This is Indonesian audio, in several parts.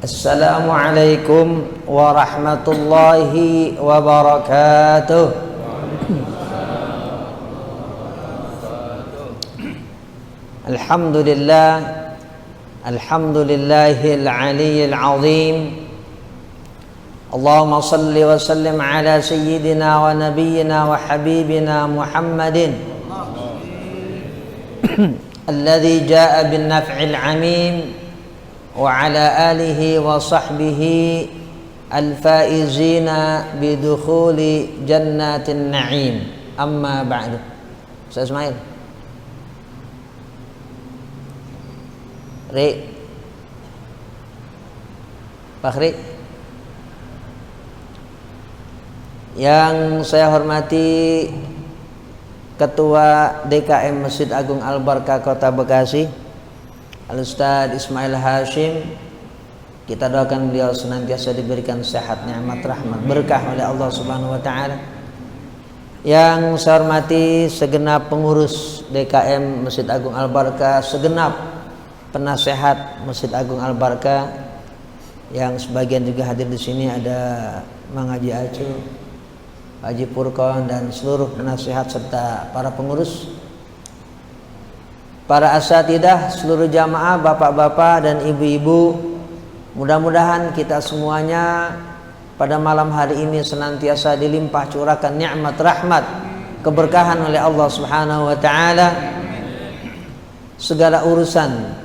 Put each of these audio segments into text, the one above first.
Assalamualaikum warahmatullahi wabarakatuh. Alhamdulillah, alhamdulillahil aliyyil azim. Allahumma salli wa sallim ala sayyidina wa nabiyyina wa habibina Muhammadin alladhi jaa bin naf'il amim wa ala alihi wa sahbihi al-faizina bidukhuli jannatin na'im. Amma ba'du. Ustaz Ismail, Fakhri, yang saya hormati Ketua DKM Masjid Agung Al-Barkah Kota Bekasi, Al-Ustaz Ismail Hashim, kita doakan beliau senantiasa diberikan sehat, nikmat, rahmat, berkah oleh Allah Subhanahu wa taala. Yang saya hormati segenap pengurus DKM Masjid Agung Al-Barkah, segenap penasehat Masjid Agung Al-Barkah, yang sebagian juga hadir di sini, ada Mang Haji Acu, Haji Purkon, dan seluruh penasehat serta para pengurus, para asatidah, seluruh jamaah, bapak-bapak dan ibu-ibu. Mudah-mudahan kita semuanya pada malam hari ini senantiasa dilimpah curahkan nikmat, rahmat, keberkahan oleh Allah Subhanahu wa taala. Segala urusan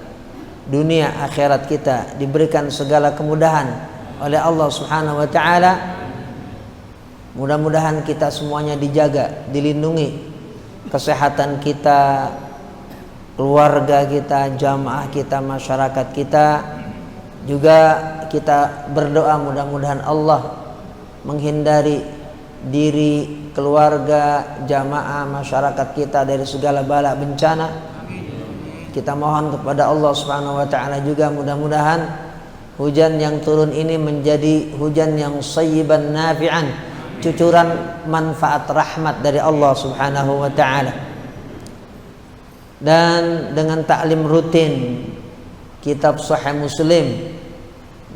dunia akhirat kita diberikan segala kemudahan oleh Allah Subhanahu wa taala. Mudah-mudahan kita semuanya dijaga, dilindungi kesehatan kita, keluarga kita, jamaah kita, masyarakat kita. Juga kita berdoa mudah-mudahan Allah menghindari diri, keluarga, jamaah, masyarakat kita dari segala bala bencana. Kita mohon kepada Allah Subhanahu wa taala juga mudah-mudahan hujan yang turun ini menjadi hujan yang sayyiban nafi'an, cucuran manfaat rahmat dari Allah Subhanahu wa taala. Dan dengan taklim rutin kitab Sahih Muslim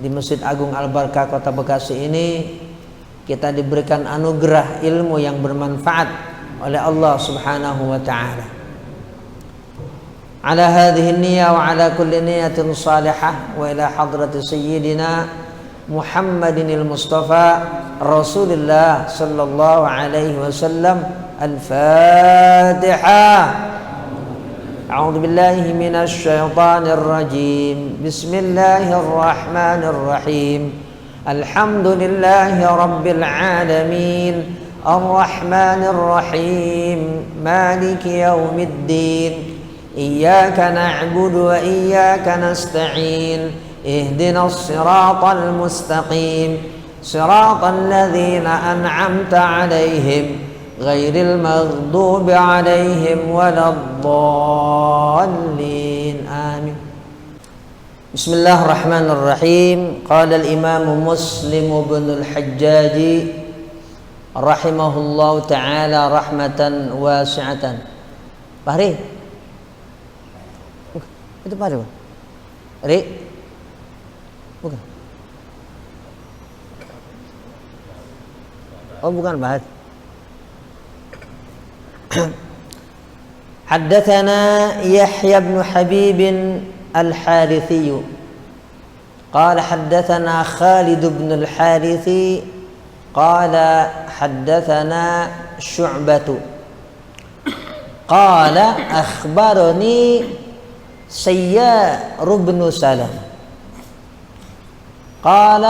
di Masjid Agung Al-Barkah Kota Bekasi ini, kita diberikan anugerah ilmu yang bermanfaat oleh Allah Subhanahu wa taala. Ala hadhihi niyyah wa ala kulli niyatin salihah wa ila hadrati sayyidina Muhammadinil Mustafa Rasulullah sallallahu alaihi wasallam. Al-Fatihah. A'udzu billahi minasy syaithanir rajim. Bismillahirrahmanirrahim. Alhamdulillahi rabbil alamin. Arrahmanir rahim. Maliki yaumiddin. Iyyaka na'budu wa iyyaka nasta'in. Ihdinas siratal mustaqim. Siratal ladzina an'amta 'alaihim ghairil maghdubi 'alaihim waladdallin. Amin. Bismillahirrahmanirrahim. Qala al-Imam Muslim ibn al-Hajjaj rahimahullahu ta'ala rahmatan wasi'atan. Fahri, itu Fahri, Ri, bukan? Oh, bukan Bahad. حدثنا يحيى بن حبيب الحارثي قال حدثنا خالد بن الحارث قال حدثنا شعبة قال أخبرني سيار بن سلم قال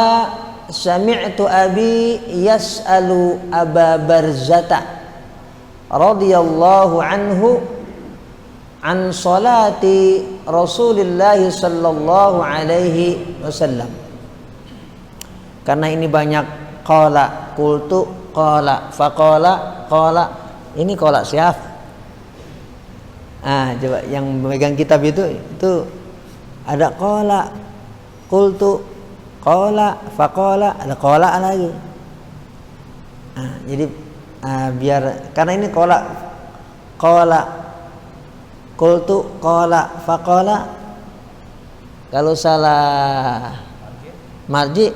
سمعت أبي يسأل أبا برزة radhiyallahu anhu an salati Rasulillah sallallahu alaihi wasallam. Karena ini banyak qala, qultu, qala, faqala, qala. Ini qala siapa? Coba yang memegang kitab itu ada qala, qultu, qala, faqala, ada qala lagi. Jadi biar, karena ini qala, qultu, qala, faqala. Kalau salah marji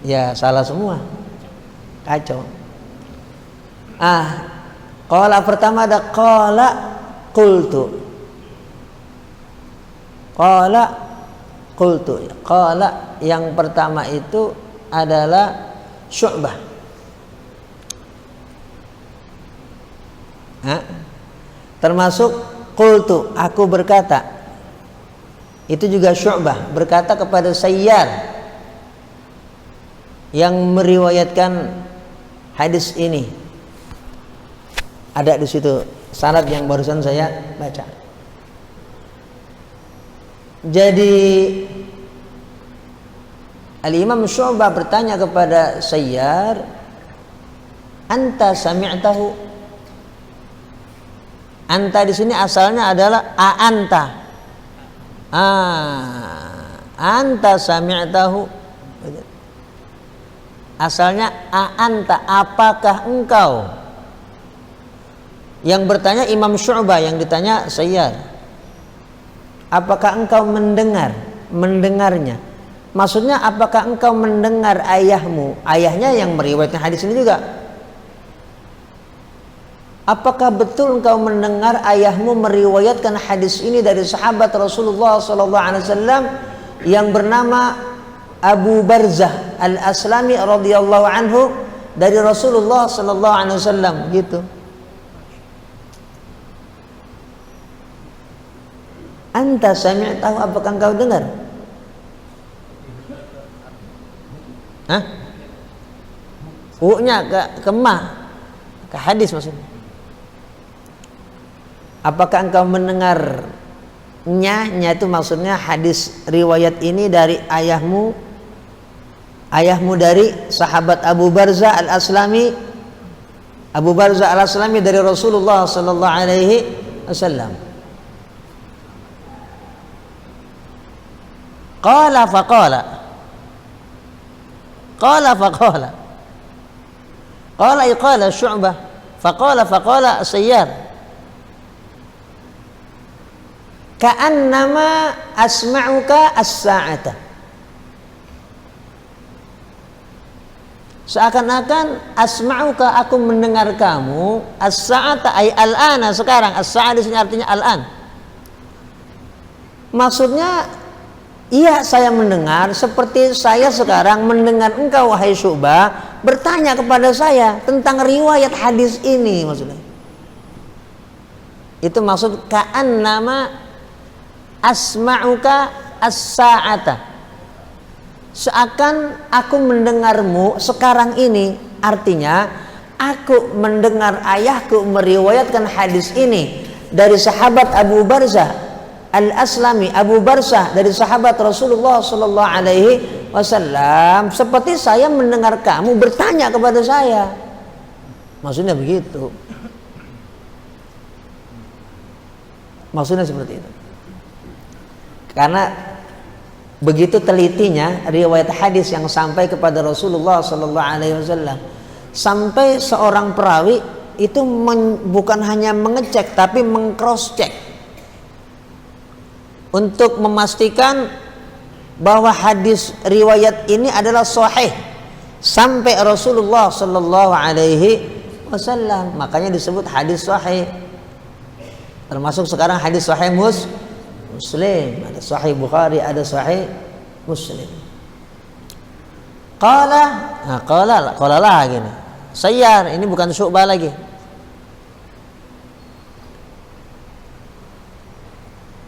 ya salah semua, kacau. Qala pertama ada qala qultu. Qala qultu. Qala yang pertama itu adalah Syu'bah. Termasuk qultu, aku berkata. Itu juga Syu'bah berkata kepada Sayyar yang meriwayatkan hadis ini. Ada di situ sanad yang barusan saya baca. Jadi Al-Imam Syu'bah bertanya kepada Sayyar, anta sami'tahu? Anta di sini asalnya adalah anta. Anta sami'tahu. Asalnya anta, apakah engkau? Yang bertanya Imam Syu'bah, yang ditanya Sayyar, apakah engkau mendengarnya? Maksudnya apakah engkau mendengar ayahmu? Ayahnya yang meriwayatkan hadis ini juga. Apakah betul engkau mendengar ayahmu meriwayatkan hadis ini dari sahabat Rasulullah SAW yang bernama Abu Barzah Al-Aslami radhiyallahu anhu dari Rasulullah SAW gitu. Anta sami'tahu, apakah engkau dengar? U-nya ke ma, ke hadis maksudnya. Apakah engkau mendengarnya? Nya itu maksudnya hadis riwayat ini dari ayahmu dari sahabat Abu Barzah Al-Aslami. Abu Barzah Al-Aslami dari Rasulullah sallallahu alaihi wasallam. Qala faqala. Qala Syu'bah. Faqala Sayyar. Ka'annama asma'uka as-sa'ata. Seakan-akan asma'uka, aku mendengar kamu, as-sa'ata ay al-ana, sekarang. As-sa'a di sini artinya al-an. Maksudnya iya, saya mendengar seperti saya sekarang mendengar engkau wahai Syu'bah bertanya kepada saya tentang riwayat hadis ini, maksudnya. Itu maksud ka'annama asma'uka as-sa'ata. Seakan aku mendengarmu sekarang ini, artinya aku mendengar ayahku meriwayatkan hadis ini dari sahabat Abu Barzah Al-Aslami, Abu Barzah dari sahabat Rasulullah sallallahu alaihi wasallam, seperti saya mendengar kamu bertanya kepada saya. Maksudnya begitu. Maksudnya seperti itu. Karena begitu telitinya riwayat hadis yang sampai kepada Rasulullah sallallahu alaihi wasallam, sampai seorang perawi itu bukan hanya mengecek tapi meng-cross check untuk memastikan bahwa hadis riwayat ini adalah sahih sampai Rasulullah sallallahu alaihi wasallam. Makanya disebut hadis sahih. Termasuk sekarang hadis sahih Muslim, ada sahih Bukhari, ada sahih Muslim. Qala lagi nih. Sayyar, ini bukan Syu'bah lagi.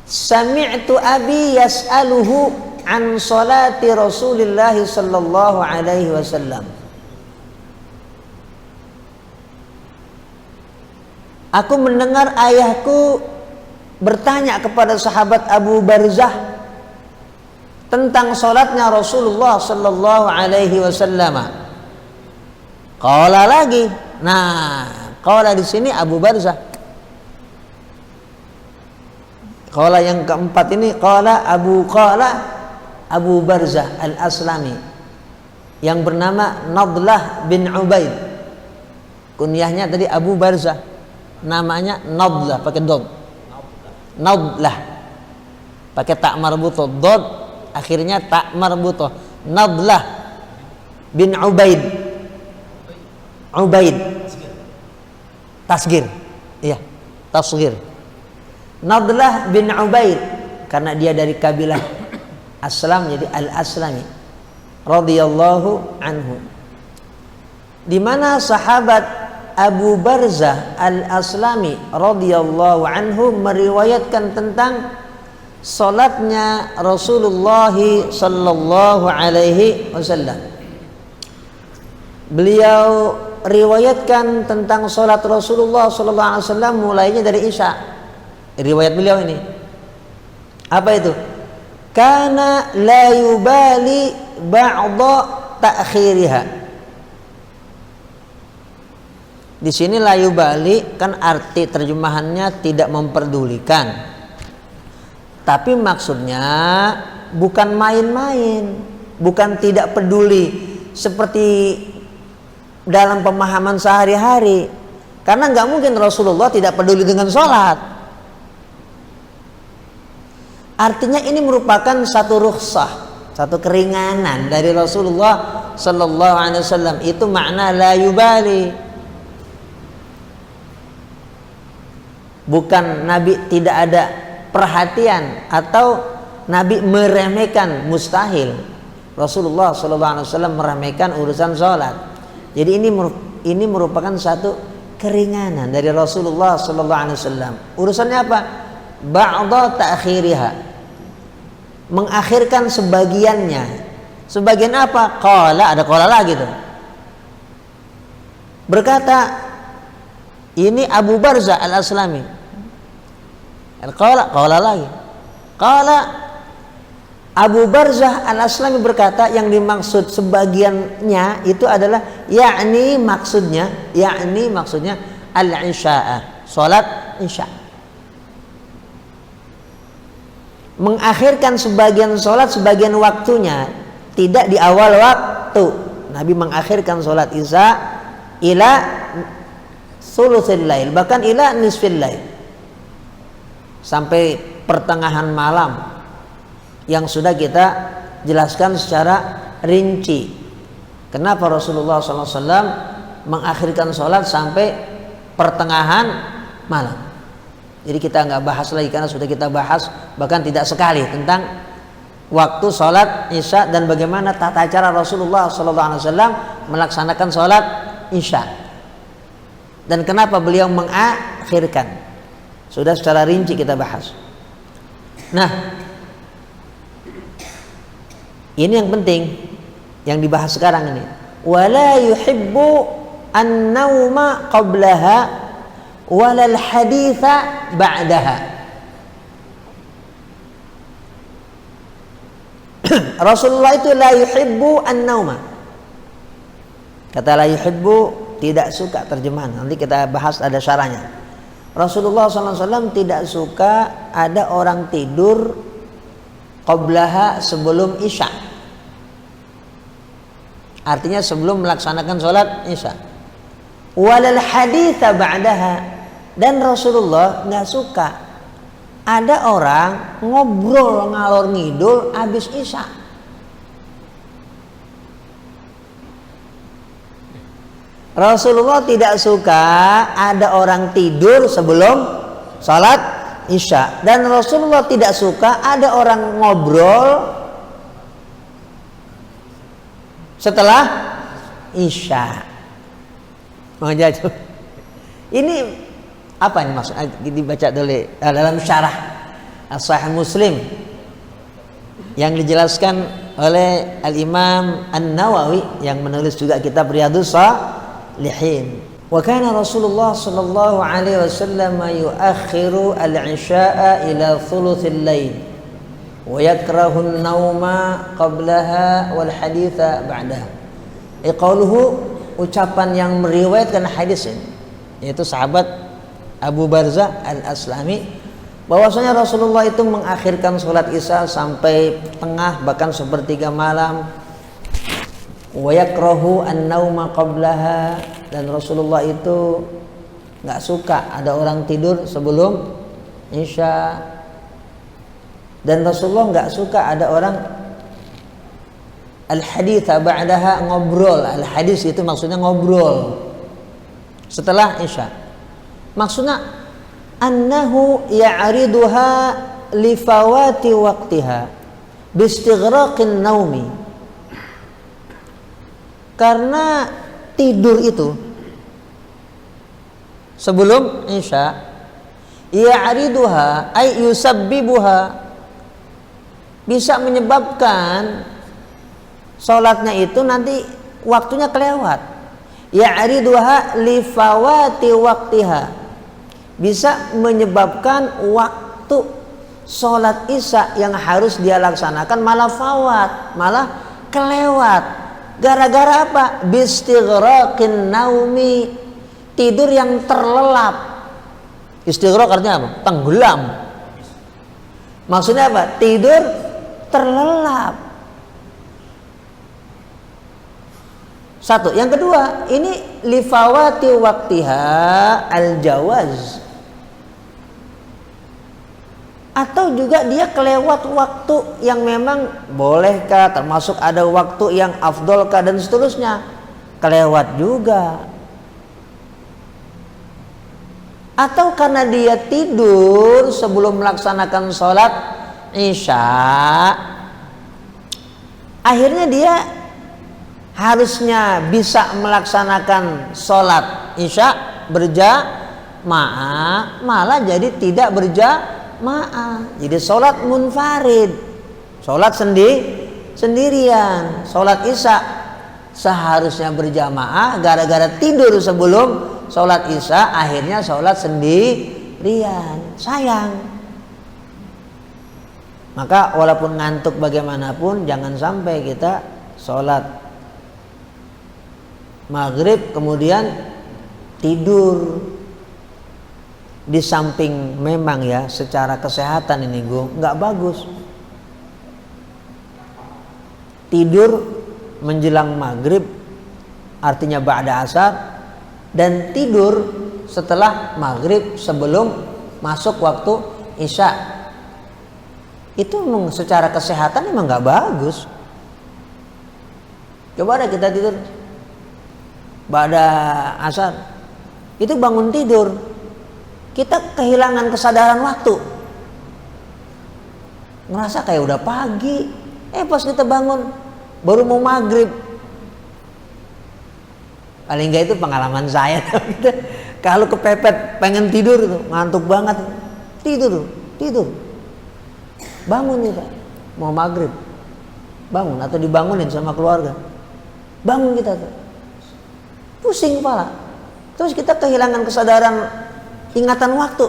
Sami'tu abi yas'aluhu an salati Rasulillah sallallahu alaihi wasallam. Aku mendengar ayahku bertanya kepada sahabat Abu Barzah tentang salatnya Rasulullah sallallahu alaihi wasallam. Qala lagi. Nah, qala di sini Abu Barzah. Qala yang keempat ini qala Abu Barzah Al-Aslami yang bernama Nadlah bin Ubaid. Kunyahnya tadi Abu Barzah, namanya Nadlah pakai dod. Nadlah pakai tak marbutoh, dod akhirnya tak marbutoh. Nadlah bin Ubaid. Tasgir. Iya, tasgir. Nadlah bin Ubaid karena dia dari kabilah Aslam jadi Al-Aslami radhiyallahu anhu. Di mana sahabat Abu Barzah Al-Aslami radhiyallahu anhu meriwayatkan tentang salatnya Rasulullah sallallahu alaihi wasallam. Beliau riwayatkan tentang salat Rasulullah sallallahu alaihi wasallam mulainya dari Isya. Riwayat beliau ini. Apa itu? Kana la yubali ba'da ta'khiriha. Di sini la yubali kan arti terjemahannya tidak memperdulikan. Tapi maksudnya bukan main-main, bukan tidak peduli seperti dalam pemahaman sehari-hari. Karena nggak mungkin Rasulullah tidak peduli dengan sholat. Artinya ini merupakan satu rukhsah, satu keringanan dari Rasulullah sallallahu alaihi wasallam. Itu makna la yubali. Bukan Nabi tidak ada perhatian atau Nabi meremehkan, mustahil. Rasulullah sallallahu alaihi wasallam meremehkan urusan sholat. Jadi ini merupakan satu keringanan dari Rasulullah sallallahu alaihi wasallam. Urusannya apa? Ba'da ta'khiriha, mengakhirkan sebagiannya. Sebagian apa? Qala, ada qala lagi tuh. Berkata ini Abu Barzah Al-Aslami. Qala lagi. Qala Abu Barzah Al-Aslami berkata yang dimaksud sebagiannya itu adalah yakni maksudnya al-isya'ah, salat isya. Mengakhirkan sebagian sholat sebagian waktunya, tidak di awal waktu. Nabi mengakhirkan sholat isya ila thulutsil lail, bahkan ila nisfil lail, sampai pertengahan malam yang sudah kita jelaskan secara rinci. Kenapa Rasulullah SAW mengakhirkan sholat sampai pertengahan malam? Jadi kita nggak bahas lagi karena sudah kita bahas bahkan tidak sekali tentang waktu sholat isya dan bagaimana tata cara Rasulullah SAW melaksanakan sholat isya dan kenapa beliau mengakhirkan. Sudah secara rinci kita bahas. Nah, ini yang penting yang dibahas sekarang ini. Wala yuhibbu an-nauma qablaha walal haditha ba'daha. Rasulullah itu la yuhibbu an-nauma. Kata la yuhibbu tidak suka terjemahan. Nanti kita bahas ada syarahnya. Rasulullah SAW tidak suka ada orang tidur qablaha sebelum isya. Artinya sebelum melaksanakan sholat isya. Walal haditha ba'daha. Dan Rasulullah nggak suka ada orang ngobrol ngalor ngidul habis isya. Rasulullah tidak suka ada orang tidur sebelum salat isya, dan Rasulullah tidak suka ada orang ngobrol setelah isya. Ini apa ini maksudnya? Dibaca dulu dalam syarah Sahih Muslim yang dijelaskan oleh Al-Imam An-Nawawi yang menulis juga kitab Riyadhus Shalihin. Wa kana Rasulullah sallallahu alaihi wasallam yuakhiru al-isya'a ila thuluthil lail wa yakrahu an-nauma qablaha wal haditha ba'daha. Qauluhu, ucapan yang meriwayatkan hadis ini yaitu sahabat Abu Barzah Al-Aslami, bahwasanya Rasulullah itu mengakhirkan sholat isya sampai tengah bahkan sepertiga malam. Wa yakrahu an-nauma qablaha, dan Rasulullah itu nggak suka ada orang tidur sebelum isya, dan Rasulullah nggak suka ada orang al-haditha ba'daha, ngobrol. Al-hadis itu maksudnya ngobrol setelah isya. Maksudnya annahu ya'riduha li fawati waqtiha bistighraqin naumi. Karena tidur itu sebelum isya, ya'riduha ay yusabbibuha, bisa menyebabkan sholatnya itu nanti waktunya kelewat. Ya'riduha li fawati waqtiha, bisa menyebabkan waktu sholat isya yang harus dia laksanakan malah fawat, malah kelewat. Gara-gara apa? Bistighraqin naumi, tidur yang terlelap. Istighraq artinya apa? Tenggelam. Maksudnya apa? Tidur terlelap. Satu. Yang kedua, ini lifawati waqtiha al-jawaz, atau juga dia kelewat waktu yang memang bolehkah, termasuk ada waktu yang afdolkah dan seterusnya, kelewat juga. Atau karena dia tidur sebelum melaksanakan sholat isya, akhirnya dia harusnya bisa melaksanakan sholat isya berjamaah, malah jadi tidak berjamaah. Jadi sholat munfarid, sholat sendirian. Sholat isya seharusnya berjamaah, gara-gara tidur sebelum sholat isya akhirnya sholat sendirian. Sayang. Maka walaupun ngantuk bagaimanapun, jangan sampai kita sholat maghrib kemudian tidur. Di samping memang ya secara kesehatan ini nggak bagus tidur menjelang maghrib, artinya ba'da asar, dan tidur setelah maghrib sebelum masuk waktu isya. Itu secara kesehatan memang nggak bagus. Coba deh kita tidur ba'da asar, itu bangun tidur kita kehilangan kesadaran waktu, ngerasa kayak udah pagi, pas kita bangun baru mau maghrib. Paling nggak itu pengalaman saya. Kalau kepepet pengen tidur itu, ngantuk banget, tidur, bangun kita mau maghrib, bangun atau dibangunin sama keluarga, bangun kita tuh, pusing kepala, terus kita kehilangan kesadaran ingatan waktu.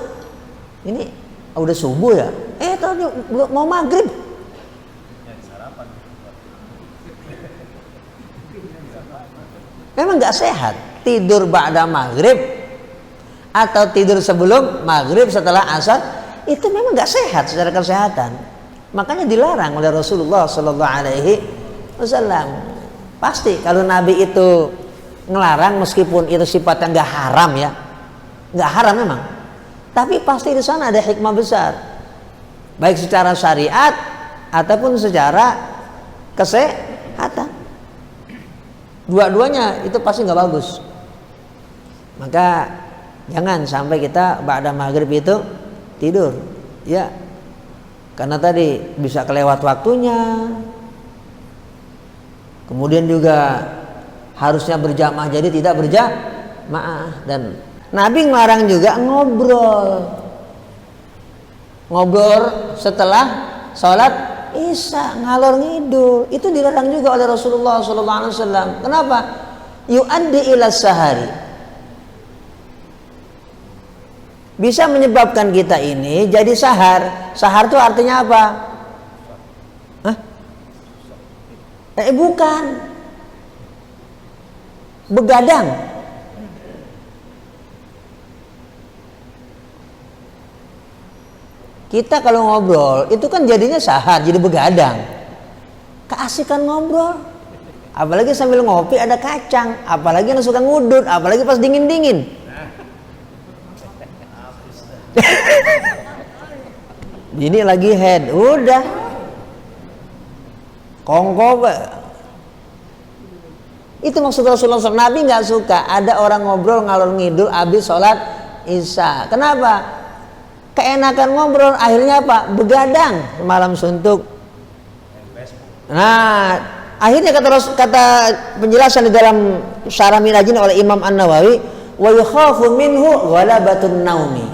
Ini udah subuh ya? Tadi mau maghrib. Memang nggak sehat tidur ba'da maghrib atau tidur sebelum maghrib setelah asar, itu memang nggak sehat secara kesehatan. Makanya dilarang oleh Rasulullah Sallallahu Alaihi Wasallam. Pasti kalau Nabi itu ngelarang, meskipun itu sifatnya nggak haram ya, nggak haram memang, tapi pasti di sana ada hikmah besar, baik secara syariat ataupun secara kesehatan. Dua-duanya itu pasti nggak bagus. Maka jangan sampai kita ba'da maghrib itu tidur, ya, karena tadi bisa kelewat waktunya. Kemudian juga harusnya berjamaah jadi tidak berjamaah. Dan Nabi ngelarang juga ngobrol setelah sholat isya, ngalor ngidul, itu dilarang juga oleh Rasulullah SAW. Kenapa? Yu'addi ila sahari, bisa menyebabkan kita ini jadi sahar. Sahar itu artinya apa? Bukan, begadang. Kita kalau ngobrol itu kan jadinya sahar, jadi begadang. Keasikan ngobrol, apalagi sambil ngopi ada kacang, apalagi yang suka ngudut, apalagi pas dingin-dingin. Ini lagi head, udah kongko Itu maksud Rasulullah SAW. Nabi nggak suka ada orang ngobrol ngalor ngidul habis sholat Isya. Kenapa? Keenakan ngobrol, akhirnya apa? Begadang malam suntuk. Nah, akhirnya kata penjelasan di dalam Syarah Minhajin oleh Imam An-Nawawi, wa yukhafu minhu ghalabatun naumi.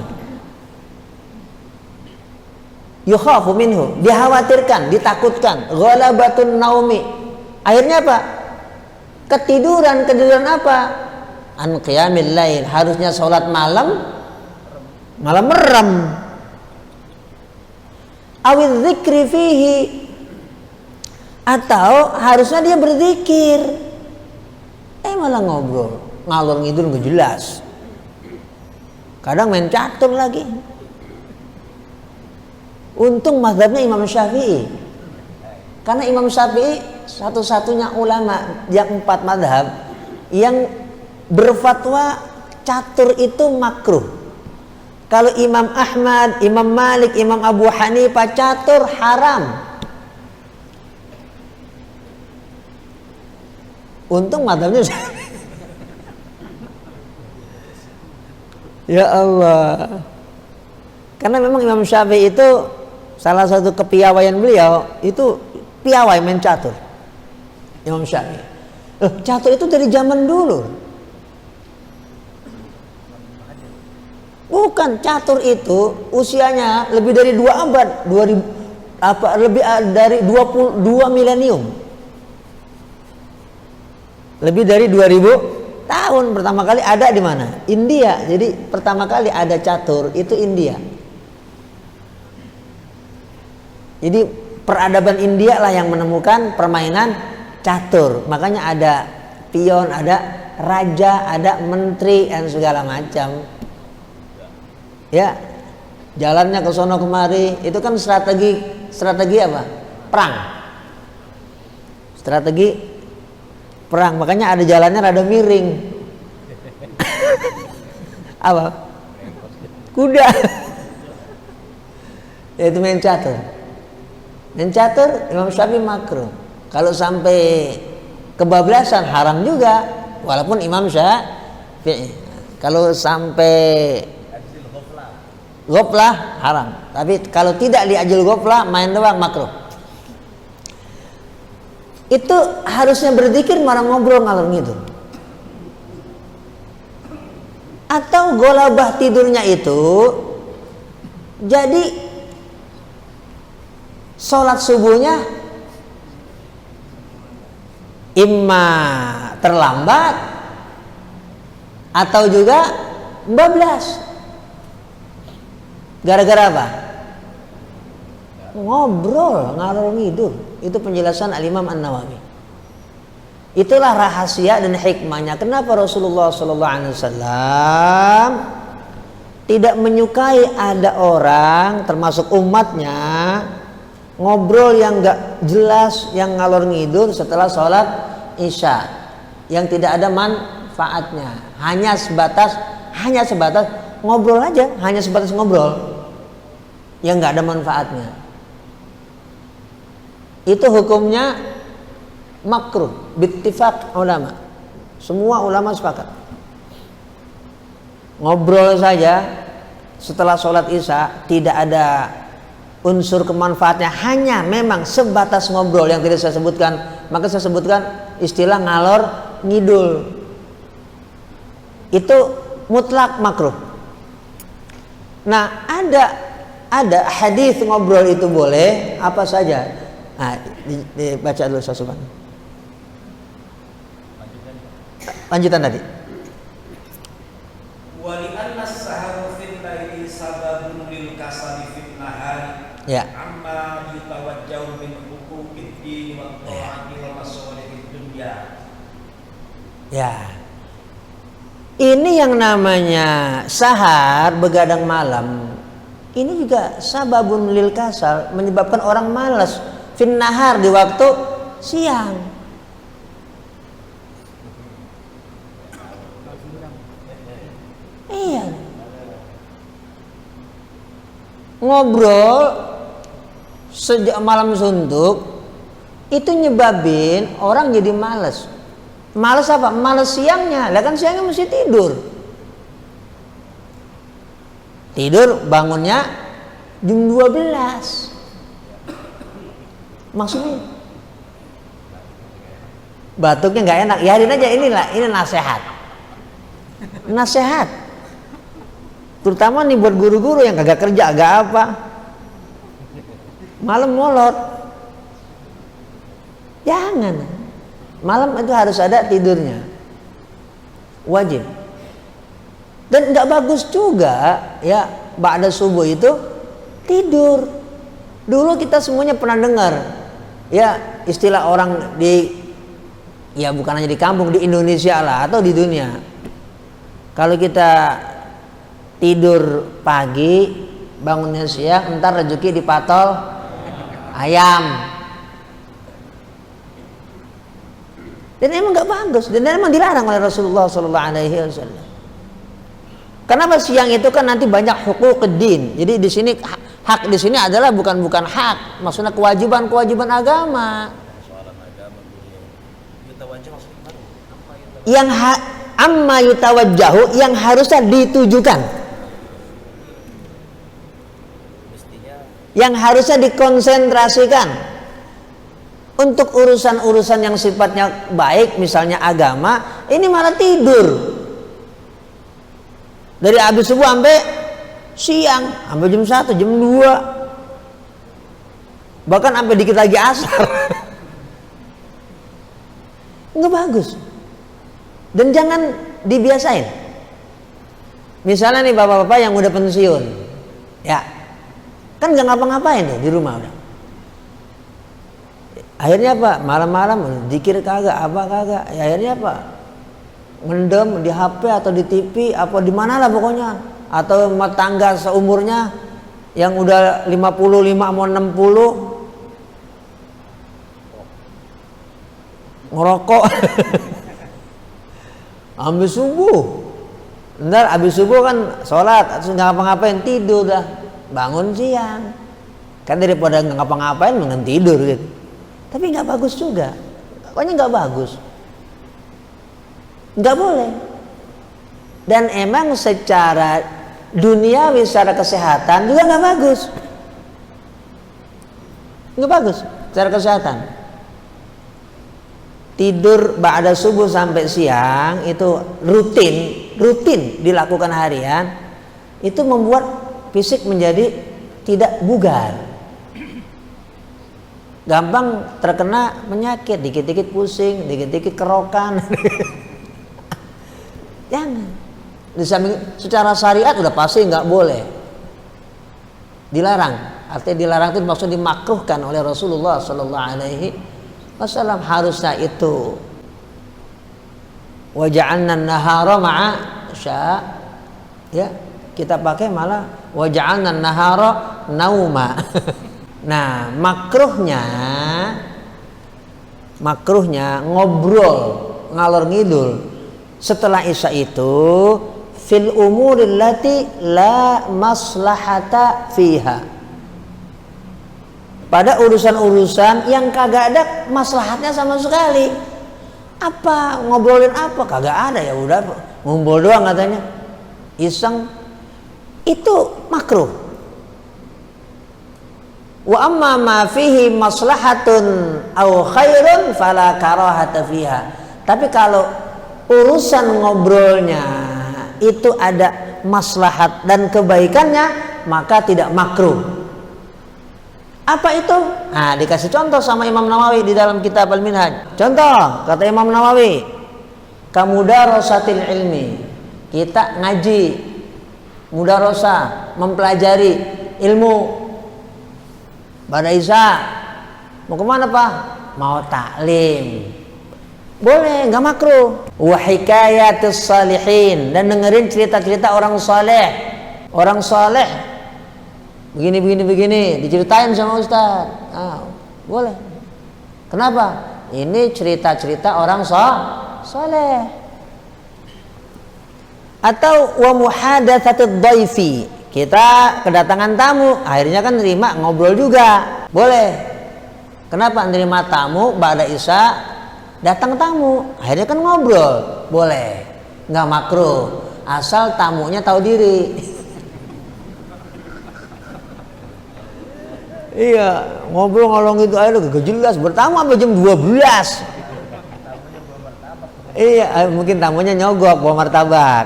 Yukhafu minhu, dikhawatirkan, ditakutkan, ghalabatun naumi. Akhirnya apa? Ketiduran apa? An qiyamil lail, harusnya sholat malam malah merem. Awil dzikri fihi, atau harusnya dia berzikir, malah ngobrol, ngalor ngidul nggak jelas. Kadang main catur lagi. Untung mazhabnya Imam Syafi'i, karena Imam Syafi'i satu-satunya ulama yang 4 mazhab yang berfatwa catur itu makruh. Kalau Imam Ahmad, Imam Malik, Imam Abu Hanifah catur haram. Untung mazhabnya ya Allah. Karena memang Imam Syafi'i itu salah satu kepiawaian beliau itu piawai main catur. Imam Syafi'i. Catur itu dari zaman dulu. Bukan, catur itu usianya lebih dari 2 abad, 2000 lebih dari 22 milenium. Lebih dari 2000 tahun. Pertama kali ada di mana? India. Jadi pertama kali ada catur itu India. Jadi peradaban India lah yang menemukan permainan catur. Makanya ada pion, ada raja, ada menteri dan segala macam. Ya, jalannya ke sono kemari, itu kan strategi apa? Perang. Strategi perang. Makanya ada jalannya rada miring. Apa? Kuda. Itu main catur. Main catur Imam Syafi'i makruh. Kalau sampai kebablasan haram juga, walaupun Imam Syafi'i. Kalau sampai ghaflah haram. Tapi kalau tidak diajil ghaflah, main doang makruh. Itu harusnya berzikir malah ngobrol ngalor ngidul. Atau golabah tidurnya itu jadi sholat subuhnya imma terlambat atau juga bablas. Gara-gara apa? Ngobrol ngalor ngidul. Itu penjelasan Al-Imam An-Nawawi. Itulah rahasia dan hikmahnya kenapa Rasulullah SAW tidak menyukai ada orang termasuk umatnya ngobrol yang gak jelas, yang ngalor ngidul setelah sholat Isya, yang tidak ada manfaatnya, hanya sebatas ngobrol aja, hanya sebatas ngobrol yang gak ada manfaatnya. Itu hukumnya makruh bittifaq ulama. Semua ulama sepakat. Ngobrol saja setelah sholat Isya tidak ada unsur kemanfaatnya, hanya memang sebatas ngobrol yang tidak saya sebutkan. Maka saya sebutkan istilah ngalor ngidul. Itu mutlak makruh. Nah, ada hadis ngobrol itu boleh apa saja. Nah, dibaca dulu Sasuban. Lanjutan tadi. Wa li anna as-sahara fil laili sababun lil kasali fil nahari. Ya. Amma yutawajjahu min huquqid din wa ta'ati wa masalihid dunya. Ya. Ini yang namanya sahar, begadang malam. Ini juga sababun lil kasal, menyebabkan orang malas fin nahar di waktu siang. Iya. Ngobrol sejak malam suntuk itu nyebabin orang jadi malas. Males apa? Males siangnya. Lah kan siangnya mesti tidur. Tidur bangunnya jam 12. Maksudnya batuknya nggak enak. Ya aja inilah, ini nasihat. Nasihat. Terutama nih buat guru-guru yang kagak kerja, agak apa. Malam molot. Jangan. Malam itu harus ada tidurnya. Wajib. Dan nggak bagus juga ya ba'da subuh itu tidur. Dulu kita semuanya pernah dengar ya istilah orang ya bukan hanya di kampung, di Indonesia lah atau di dunia. Kalau kita tidur pagi, bangunnya siang, entar rezeki dipatol ayam. Dan emang nggak bagus, dan emang dilarang oleh Rasulullah SAW. Kenapa siang itu kan nanti banyak huququddin. Jadi di sini hak di sini adalah bukan hak, maksudnya kewajiban agama. Yang amma yutawajjahu, yang harusnya ditujukan, yang harusnya dikonsentrasikan untuk urusan-urusan yang sifatnya baik, misalnya agama, ini malah tidur. Dari habis subuh sampai siang, sampai jam 1, jam 2, bahkan sampai dikit lagi asar. Nggak bagus. Dan jangan dibiasain. Misalnya nih bapak-bapak yang udah pensiun, ya kan nggak ngapa-ngapain deh di rumah udah. Akhirnya apa? Malam-malam zikir kagak, apa kagak. Ya, akhirnya apa? Mendem di HP atau di TV apa di mana lah pokoknya, atau rumah tangga seumurnya yang udah 55 mau 60 ngerokok. Habis subuh, ntar habis subuh kan sholat, nggak ngapa-ngapain, tidur dah, bangun siang. Kan daripada nggak ngapa-ngapain mending tidur gitu. Tapi nggak bagus juga, pokoknya nggak bagus. Nggak boleh. Dan emang secara duniawi, secara kesehatan juga nggak bagus. Nggak bagus secara kesehatan. Tidur ba'da subuh sampai siang itu rutin dilakukan harian, itu membuat fisik menjadi tidak bugar. Gampang terkena penyakit, dikit-dikit pusing, dikit-dikit kerokan. Jangan. Di samping secara syariat udah pasti nggak boleh, dilarang. Artinya dilarang itu maksudnya dimakruhkan oleh Rasulullah SAW. Harusnya itu waja'alna nahara ma'a sya, ya kita pakai malah waja'alna nahara nauma. Nah makruhnya ngobrol ngalor ngidul setelah isya itu fil umuril lati la maslahata fiha, pada urusan-urusan yang kagak ada maslahatnya sama sekali. Apa ngobrolin apa? Kagak ada, ya udah ngumpul doang katanya, iseng, itu makruh. Wa amma ma fihi maslahatun au khairun fala karahata fiha. Tapi kalau urusan ngobrolnya itu ada maslahat dan kebaikannya, maka tidak makruh. Apa itu? Nah, dikasih contoh sama Imam Nawawi di dalam kitab Al-Minhaj. Contoh, kata Imam Nawawi, kamudarasatil ilmi, kita ngaji, mudarasah, mempelajari ilmu. Pada Isya mau kemana Pak? Mau taklim. Boleh, nggak makruh. Wa hikayatus salihin, dan dengerin cerita-cerita orang saleh. Orang saleh begini diceritain sama Ustaz. Boleh. Kenapa? Ini cerita-cerita orang saleh. Atau wa muhadatsatud dhaifi, kita kedatangan tamu, akhirnya kan nerima ngobrol juga. Boleh. Kenapa nerima tamu ba'da Isya datang tamu, akhirnya kan ngobrol, boleh, nggak makruh, asal tamunya tahu diri. Iya, ngobrol ngolong itu aja gak jelas, bertamu sampai jam 12. Iya, mungkin tamunya nyogok bawa martabak.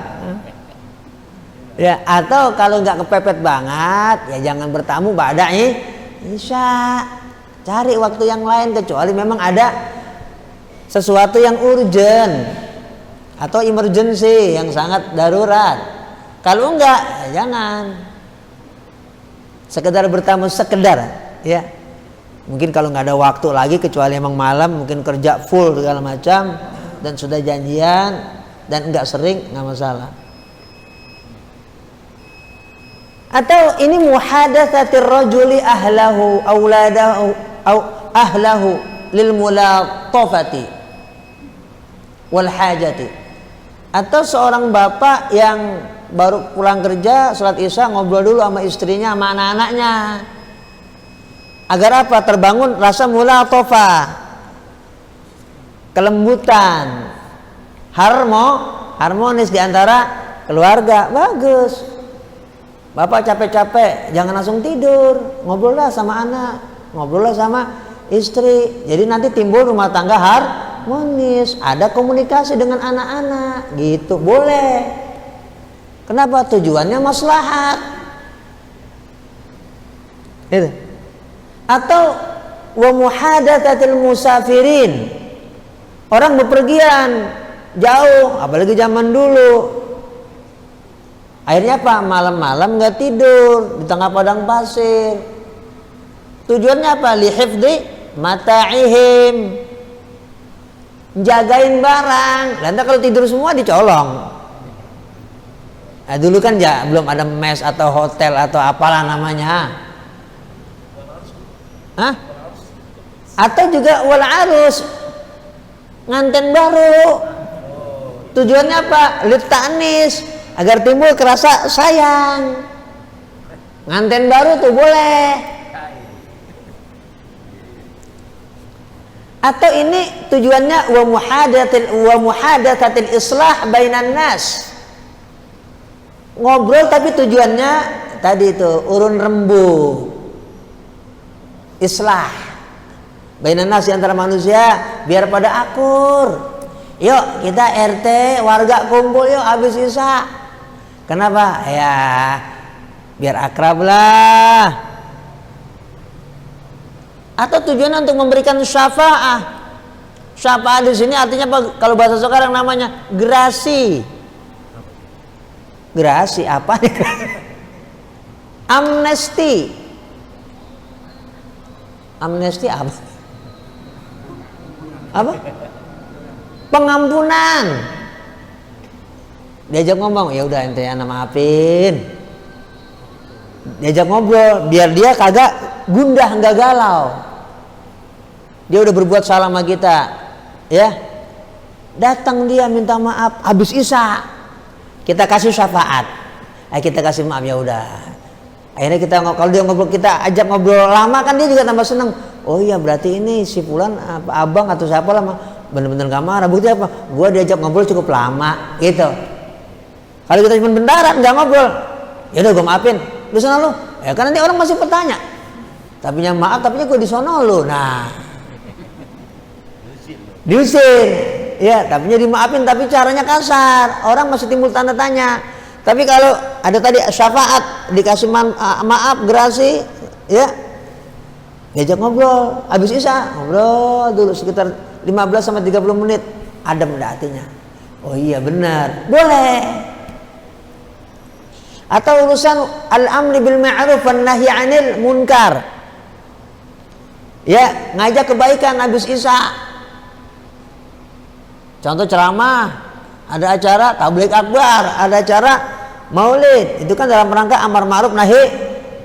Ya, atau kalau nggak kepepet banget, ya jangan bertamu ba'da isya. Cari waktu yang lain, kecuali memang ada sesuatu yang urgent atau emergency yang sangat darurat. Kalau enggak, ya jangan. Sekedar bertamu, sekedar, ya. Mungkin kalau nggak ada waktu lagi, kecuali emang malam, mungkin kerja full segala macam dan sudah janjian dan enggak sering, nggak masalah. Atau ini muhadatsatir rajuli ahlahu auladahu au ahlahu lil mulatafati wal hajati. Atau seorang bapak yang baru pulang kerja salat isya ngobrol dulu sama istrinya sama anak-anaknya. Agar apa? Terbangun rasa mulatafah, kelembutan, harmonis di antara keluarga. Bagus. Bapak capek-capek, jangan langsung tidur, ngobrol lah sama anak, ngobrol lah sama istri. Jadi nanti timbul rumah tangga harmonis, ada komunikasi dengan anak-anak, gitu boleh. Kenapa? Tujuannya maslahat. Gitu. Atau wa muhadatsatil musafirin, orang bepergian jauh, apalagi zaman dulu. Akhirnya apa? Malam-malam nggak tidur di tengah padang pasir. Tujuannya apa? Lihifdzi mata'ihim, jagain barang. Lantas kalau tidur semua dicolong. Nah, dulu kan ya belum ada mes atau hotel atau apalah namanya. Hah? Atau juga wal arus, nganten baru. Tujuannya apa? Litanis, agar timbul kerasa sayang. Nganten baru tuh boleh. Atau ini tujuannya wa muhadatsatil islah bainan nas. Ngobrol tapi tujuannya tadi itu urun rembu, islah bainan nas antara manusia biar pada akur. Yuk kita RT warga kumpul yuk habis isya. Kenapa? Ya biar akrab lah. Atau tujuannya untuk memberikan syafaah. Syafaah di sini artinya apa? Kalau bahasa sekarang namanya gerasi. Gerasi apa nih? Amnesti. Amnesti apa? Apa? Pengampunan. Diajak ngomong, ya udah ente anak maafin. Diajak ngobrol biar dia kagak gundah, nggak galau. Dia udah berbuat salah sama kita, ya. Datang dia minta maaf habis isya. Kita kasih syafaat. Kita kasih maaf, ya udah. Akhirnya kita kalau dia ngobrol, kita ajak ngobrol lama kan dia juga tambah seneng. Oh iya berarti ini si fulan abang atau siapa lah bener-bener gak marah. Bukti apa? Gua diajak ngobrol cukup lama gitu. Kalau kita cuma bentaran nggak ngobrol, ya udah gue maafin. Lu sana lu. Ya kan nanti orang masih bertanya. Tapinya maaf, tapinya gue di sono lu. Nah, diusir. Ya, tapinya dimaafin tapi caranya kasar. Orang masih timbul tanda tanya. Tapi kalau ada tadi syafaat, dikasih maaf, gerasi, ya, diajak ngobrol. Habis isya ngobrol dulu sekitar 15 sampai 30 menit. Adem hatinya. Oh iya benar, boleh. Atau urusan al-amri bil ma'ruf wan nahyi 'anil munkar. Ya, ngajak kebaikan habis isya. Contoh ceramah, ada acara tabligh akbar, ada acara maulid. Itu kan dalam rangka amar ma'ruf nahi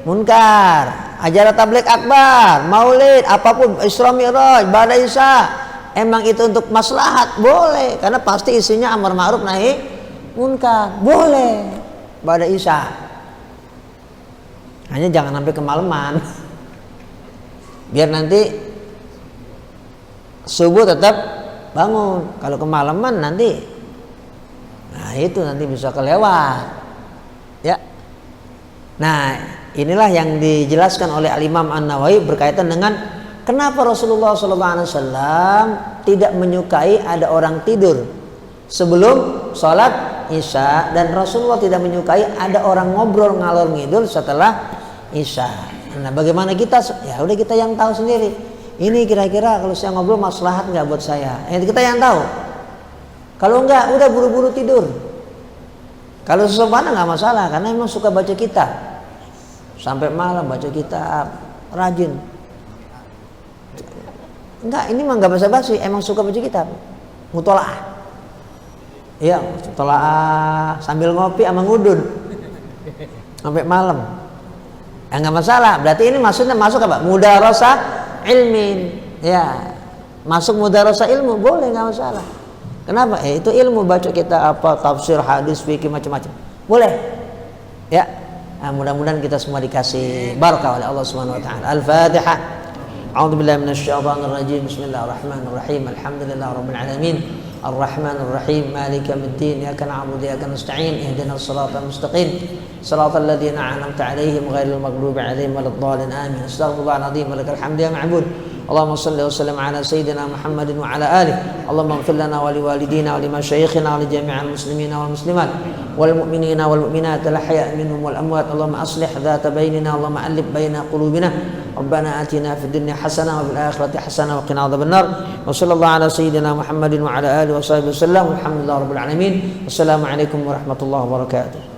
munkar. Acara tabligh akbar, maulid, apapun Isra Mi'raj, ba'da isya. Emang itu untuk maslahat, boleh. Karena pasti isinya amar ma'ruf nahi munkar, boleh. Ba'da isya. Hanya jangan sampai kemalaman. Biar nanti subuh tetap bangun. Kalau kemalaman nanti, nah itu nanti bisa kelewat. Ya. Nah, inilah yang dijelaskan oleh Al-Imam An-Nawawi berkaitan dengan kenapa Rasulullah SAW tidak menyukai ada orang tidur sebelum sholat Isya, dan Rasulullah tidak menyukai ada orang ngobrol ngalor ngidul setelah Isya. Nah, bagaimana kita? Ya udah kita yang tahu sendiri. Ini kira-kira kalau saya ngobrol maslahat nggak buat saya? Kita yang tahu. Kalau enggak, udah buru-buru tidur. Kalau sesuatu nggak masalah, karena emang suka baca kitab. Sampai malam baca kitab, rajin. Enggak, ini mah nggak basa-basi, emang suka baca kitab. Mutolaah. Iya, mutolaah sambil ngopi sama ngudun. Sampai malam. Enggak masalah. Berarti ini maksudnya masuk apa? Mudarasah ilmin. Ya. Masuk mudarasah ilmu boleh, enggak masalah. Kenapa? Itu ilmu, baca kita apa tafsir, hadis, fikih macam-macam. Boleh. Ya. Nah, mudah-mudahan kita semua dikasih barakah oleh Allah Subhanahu wa taala. Al-Fatihah. A'udzu billahi minasyaitonir rajim. Bismillahirrahmanirrahim. Alhamdulillahirabbil alamin. Ar-Rahmanir Rahim. Maliki yaumiddin. Iyyaka na'budu wa iyyaka nasta'in. Ihdinas siratal mustaqim. Siratal ladzina an'amta 'alaihim ghairil maghdubi 'alaihim waladdallin. Amin. Astaghfirullahal azim wa lakal hamdu ya ma'bud. Allahumma shalli wa sallim ala sayyidina Muhammadin wa ala alihi. Allahumma ighfir lana wa liwalidina wa limasyayikhina wa li jami'il muslimina wal muslimat wal mu'minina wal mu'minat al ahya'i minhum wal amwat. Allahumma aslih dhata bainina. Allahumma alif baina qulubina. Rabbana atina fid dunya hasanah wa fil akhirati hasanah wa qina adzabannar. Wa sallallahu ala sayyidina Muhammadin wa ala alihi wa sahbihi wasallam. Alhamdulillahirabbil alamin. Wassalamu alaikum warahmatullahi wabarakatuh.